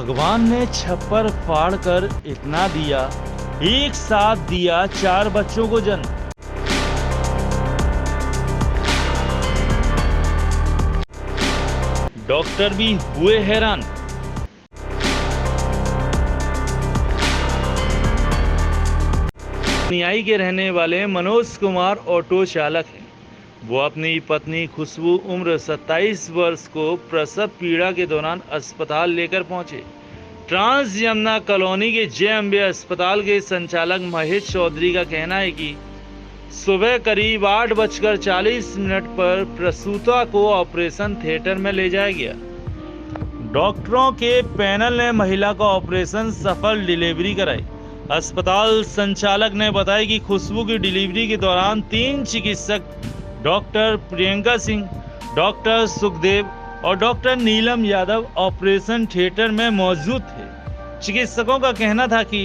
भगवान ने छप्पर फाड़ कर इतना दिया, एक साथ दिया 4 बच्चों को जन्म। डॉक्टर भी हुए हैरान। न्याई के रहने वाले मनोज कुमार ऑटो चालक हैं। वो अपनी पत्नी खुशबू उम्र 27 वर्ष को प्रसव पीड़ा के दौरान अस्पताल लेकर पहुंचे। ट्रांस यमुना कॉलोनी के जय अम्बे अस्पताल के संचालक महेश चौधरी का कहना है कि सुबह करीब 8:40 पर प्रसूता को ऑपरेशन थिएटर में ले जाया गया। डॉक्टरों के पैनल ने महिला का ऑपरेशन सफल डिलीवरी कराई। अस्पताल संचालक ने बताया कि खुशबू की डिलीवरी के दौरान 3 चिकित्सक डॉक्टर प्रियंका सिंह, डॉक्टर सुखदेव और डॉक्टर नीलम यादव ऑपरेशन थिएटर में मौजूद थे। चिकित्सकों का कहना था कि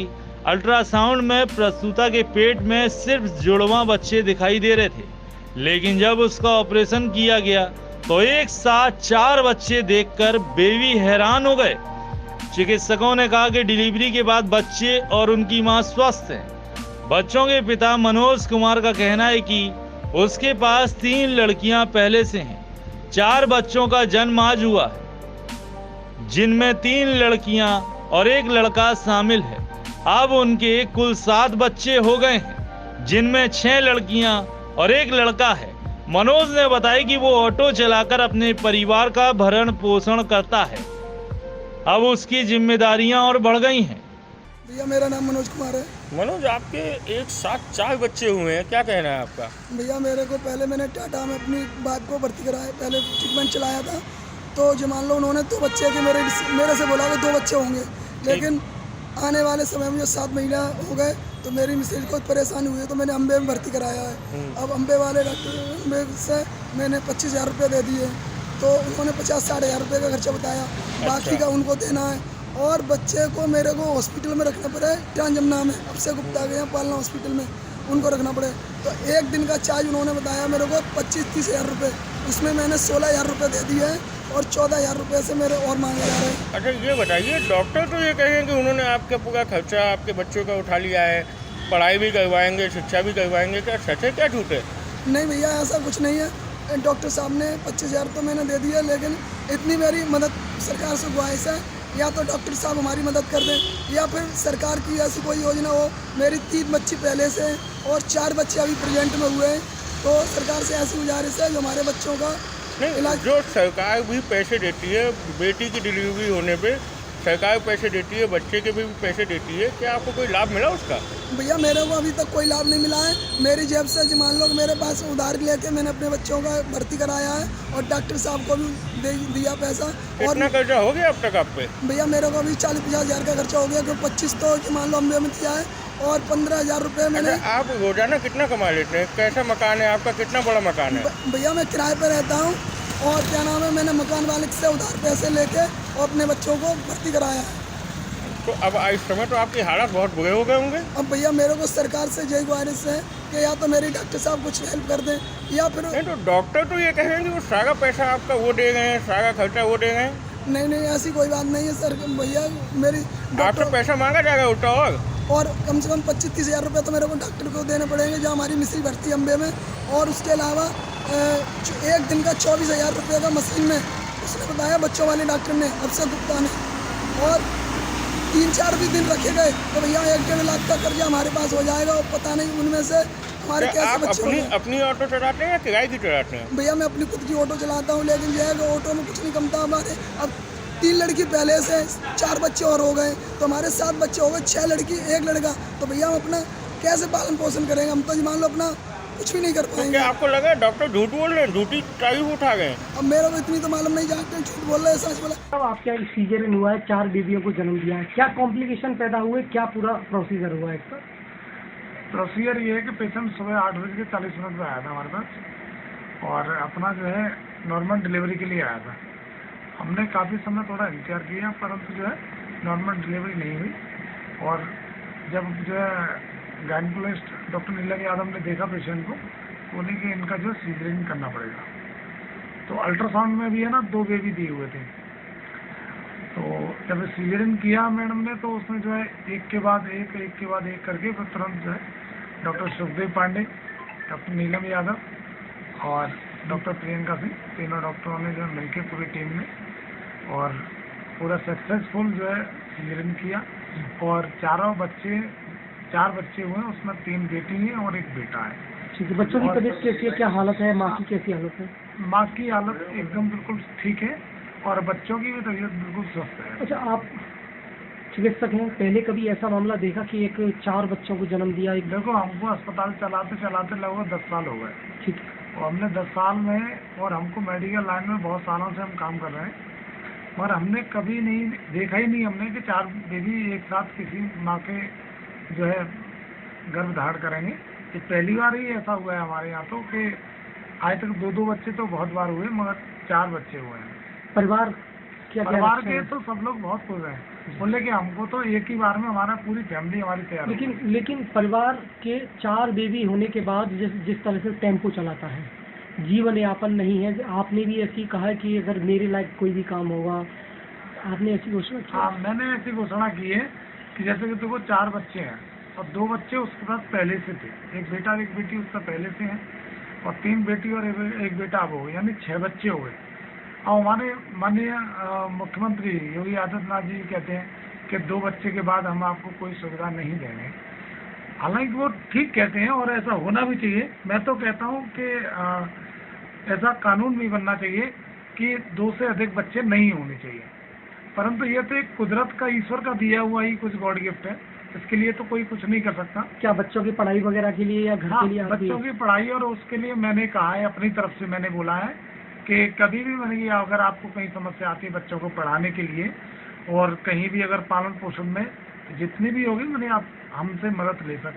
अल्ट्रासाउंड में प्रसूता के पेट में सिर्फ जुड़वां बच्चे दिखाई दे रहे थे, लेकिन जब उसका ऑपरेशन किया गया तो एक साथ 4 बच्चे देखकर बेबी हैरान हो गए। चिकित्सकों ने कहा कि डिलीवरी के बाद बच्चे और उनकी मां स्वस्थ हैं। बच्चों के पिता मनोज कुमार का कहना है कि उसके पास 3 लड़कियां पहले से हैं। 4 बच्चों का जन्म आज हुआ है, जिनमें 3 लड़कियां और 1 लड़का शामिल है। अब उनके कुल 7 बच्चे हो गए हैं, जिनमें 6 लड़कियां और 1 लड़का है। मनोज ने बताया कि वो ऑटो चलाकर अपने परिवार का भरण पोषण करता है। अब उसकी जिम्मेदारियां और बढ़ गई हैं। भैया मेरा नाम मनोज कुमार है। मनोज, आपके एक साथ 4 बच्चे हुए हैं, क्या कहना है आपका? भैया मेरे को पहले मैंने टाटा में अपनी बात को भर्ती कराया, पहले ट्रीटमेंट चलाया था। तो जो मान लो उन्होंने 2 बच्चे के मेरे से बोला कि 2 बच्चे होंगे, लेकिन आने वाले समय में 7 महीना हो गए तो मेरी मिसेज को परेशानी हुई है, तो मैंने अम्बे में भर्ती कराया है। अब अम्बे वाले डॉक्टर से मैंने 25,000 रुपये दे दिए, तो उन्होंने 50-60 हज़ार रुपये का खर्चा बताया। बाकी का उनको देना है। और बच्चे को मेरे को हॉस्पिटल में रखना पड़े, ट्रांस यमुना में, अक्षय गुप्ता के यहाँ पालना हॉस्पिटल में उनको रखना पड़े। तो एक दिन का चार्ज उन्होंने बताया मेरे को 25-30 हज़ार रुपये, उसमें मैंने 16,000 रुपये दे दिए हैं और 14,000 रुपये से मेरे और मांगे जा रहे हैं। अच्छा ये बताइए, डॉक्टर तो ये कहें कि उन्होंने आपका पूरा खर्चा आपके बच्चों का उठा लिया है, पढ़ाई भी करवाएंगे, शिक्षा भी करवाएंगे, क्या सच है क्या झूठ है? नहीं भैया ऐसा कुछ नहीं है। डॉक्टर साहब ने 25,000 तो मैंने दे दिया, लेकिन इतनी मेरी मदद सरकार से गुजारिश है, या तो डॉक्टर साहब हमारी मदद कर दें या फिर सरकार की ऐसी कोई योजना हो। मेरी 3 बच्ची पहले से और 4 बच्चे अभी प्रेजेंट में हुए हैं, तो सरकार से ऐसी गुजारिश है जो हमारे बच्चों का इलाज। जो सरकार भी पैसे देती है, बेटी की डिलीवरी होने पे सरकार पैसे देती है, बच्चे के भी पैसे देती है, क्या आपको कोई लाभ मिला उसका? भैया मेरे को अभी तक कोई लाभ नहीं मिला है। मेरी जेब से जो मान लो मेरे पास उधार लेके मैंने अपने बच्चों का भर्ती कराया है और डॉक्टर साहब को भी दिया पैसा। और कितना कर्जा हो गया अब तक आप पे? भैया मेरे को अभी 40-50 हज़ार का खर्चा हो गया, क्योंकि 25 तो मान लो अम्बे में दिया है और 15,000 रुपये मैंने। अच्छा, आप रोजाना कितना कमा लेते हैं? कैसा मकान है आपका, कितना बड़ा मकान है? भैया मैं किराए पर रहता हूँ और क्या नाम है, मैंने मकान मालिक से उधार पैसे लेके और अपने बच्चों को भर्ती कराया है। तो अब इस समय तो आपकी हालात बहुत बुरे हो गए होंगे। अब भैया मेरे को सरकार से यही गुजारिश है कि या तो मेरी डॉक्टर साहब कुछ हेल्प कर दें या फिर। नहीं तो डॉक्टर तो ये कहेंगे वो सारा पैसा आपका वो दे गए हैं, सारा खर्चा वो दे गए हैं। नहीं ऐसी कोई बात नहीं है सर। भैया मेरी आपसे पैसा मांगा जाएगा उल्टा और कम से कम 25-30 हज़ार रुपये तो मेरे को डॉक्टर को देने पड़ेंगे, जो हमारी मिस्री भर्ती अम्बे में। और उसके अलावा एक दिन का 24,000 रुपये का मशीन में उसने बताया बच्चों वाले डॉक्टर ने, अक्षय गुप्ता ने। और 3-4 भी दिन रखे गए तो भैया 1-1.5 लाख का कर्जा हमारे पास हो जाएगा और पता नहीं उनमें से हमारे कैसे बच्चे। अपनी ऑटो चलाते हैं या किराए की चलाते हैं? भैया मैं अपनी खुद की ऑटो चलाता हूँ, लेकिन जो है ऑटो में कुछ नहीं कमता हमारे। अब 3 लड़की पहले से, 4 बच्चे और हो गए तो हमारे 7 बच्चे हो गए, 6 लड़की 1 लड़का। तो भैया हम अपना कैसे पालन पोषण करेंगे? हम तो मान लो अपना कुछ भी नहीं कर पाएंगे। तो क्या आपको लगा डॉक्टर झूठ बोल रहे हैं, झूठी तारीफ उठा गए? अब मेरे को इतनी तो मालूम नहीं, जानते झूठ बोल रहे हैं सच बोला। अब आपके यहाँ सीजरियन हुआ है, 4 बेबियों को जन्म दिया है, क्या कॉम्प्लिकेशन पैदा हुए, क्या पूरा प्रोसीजर हुआ है इसका? प्रोसीजर ये है कि पेशेंट सुबह 8:40 पे आया था हमारे पास और अपना जो है नॉर्मल डिलीवरी के लिए आया था। हमने काफ़ी समय थोड़ा इंतजार किया, परंतु जो है नॉर्मल डिलीवरी नहीं हुई। और जब जो है गायनिकोलॉजिस्ट डॉक्टर नीलम यादव ने देखा पेशेंट को, बोले कि इनका जो सीजरिंग करना पड़ेगा। तो अल्ट्रासाउंड में भी है ना 2 बेबी दिए हुए थे। तो जब सीजरिन किया मैडम ने तो उसमें जो है एक के बाद एक करके फिर तुरंत जो है डॉक्टर सुखदेव पांडे, डॉक्टर नीलम यादव और डॉक्टर प्रियंका सिंह, तीनों डॉक्टरों ने जो है मिलकर पूरी टीम ने और पूरा सक्सेसफुल जो है सीजरिन किया और चार बच्चे हुए हैं, उसमें 3 बेटी हैं और 1 बेटा है। ठीक है, बच्चों की तबीयत कैसी है, क्या हालत है, माँ की कैसी हालत है? माँ की हालत एकदम बिल्कुल ठीक है और बच्चों की भी तबीयत बिल्कुल स्वस्थ है। अच्छा, आप चिकित्सक हैं, पहले कभी ऐसा मामला देखा कि एक 4 बच्चों को जन्म दिया? एक देखो, हमको अस्पताल चलाते लगभग 10 साल हो गए। ठीक है। और हमने 10 साल में और हमको मेडिकल लाइन में बहुत सालों से हम काम कर रहे हैं, मगर हमने कभी नहीं देखा ही नहीं हमने कि 4 बेबी एक साथ किसी माँ के जो है गर्भ धारण करेंगे। ये पहली बार ही ऐसा हुआ है हमारे यहाँ तो कि आज तक 2-2 बच्चे तो बहुत बार हुए, मगर 4 बच्चे हुए हैं। परिवार परिवार के तो सब लोग बहुत खुश हैं, बोले कि हमको तो एक ही बार में हमारा पूरी फैमिली हमारी तैयार है। लेकिन परिवार के 4 बेबी होने के बाद जिस तरह से टेम्पो चलाता है, जीवन यापन नहीं है, आपने भी ऐसी कहा है कि अगर मेरे लायक कोई भी काम होगा, आपने ऐसी घोषणा की? हाँ, मैंने ऐसी घोषणा की है कि जैसे कि देखो 4 बच्चे हैं और 2 बच्चे उसके साथ पहले से थे, 1 बेटा और 1 बेटी उसका पहले से हैं और 3 बेटी और 1 बेटा अब हो गए, यानी 6 बच्चे हो गए। और हमारे माननीय मुख्यमंत्री योगी आदित्यनाथ जी कहते हैं कि 2 बच्चे के बाद हम आपको कोई सुविधा नहीं देंगे। हालांकि वो ठीक कहते हैं और ऐसा होना भी चाहिए। मैं तो कहता हूँ कि ऐसा कानून भी बनना चाहिए कि 2 से अधिक बच्चे नहीं होने चाहिए, परंतु ये तो एक कुदरत का, ईश्वर का दिया हुआ ही कुछ गॉड गिफ्ट है, इसके लिए तो कोई कुछ नहीं कर सकता। क्या बच्चों की पढ़ाई वगैरह के लिए या घर हाँ, के लिए? बच्चों की पढ़ाई और उसके लिए मैंने कहा है, अपनी तरफ से मैंने बोला है कि कभी भी मैंने अगर आपको कहीं समस्या आती है बच्चों को पढ़ाने के लिए और कहीं भी अगर पालन पोषण में जितनी भी होगी मैंने आप हमसे मदद ले सकते।